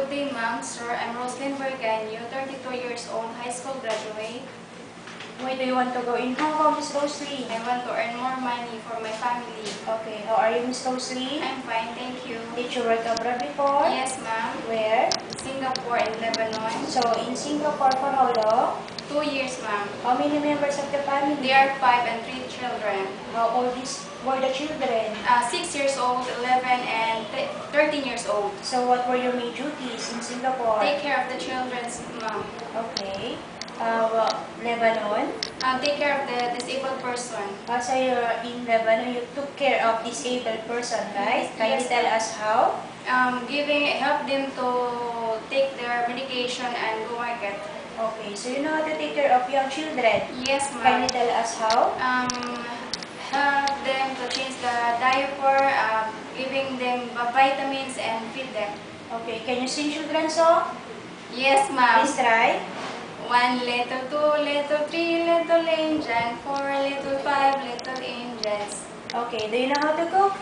Good day, ma'am, sir. I'm Roslyn Berganyo, 32 years old, high school graduate. Where do you want to go in Hong Kong, Miss Rosalie? I want to earn more money for my family. Okay, how are you, Miss Rosalie? I'm fine, thank you. Did you work abroad before? Yes, ma'am. Where? Singapore and Lebanon. So, in Singapore for how long? 2 years, ma'am. How many members of the family? There are 5 and 3 children. How old were the children? 6 years old, 11, and 13 years old. So, what were your main duties in Singapore? Take care of the children, ma'am. Okay. Lebanon? Take care of the disabled person. So, you're in Lebanon, you took care of disabled person, right? Can you Yes, tell us how? Help them to take their medication and go market. Okay, so you know how to take care of young children. Yes, Can ma'am. you tell us how? Help them to change the diaper, giving them vitamins and feed them. Okay, can you sing children's song? Yes, ma'am. Please try. 1 little, 2 little, 3 little angels, 4 little, 5 little angels. Okay, do you know how to cook?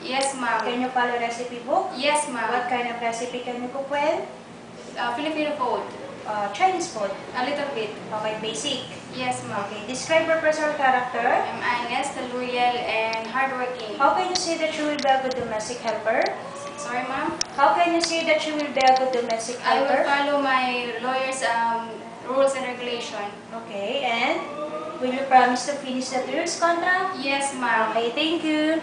Yes, ma'am. Can you follow recipe book? Yes, What ma'am. kind of recipe can you cook well? Filipino food. Chinese food. A little bit. Okay, basic. Yes, ma'am. Okay, describe your personal character. I'm honest, loyal, and hardworking. How can you say that you will be a good domestic helper? Sorry, ma'am. How can you say that you will be a good domestic I will helper? follow my lawyer's rules and regulation. Okay, and will you promise to finish the 2 years contract? Yes, ma'am. Okay, thank you.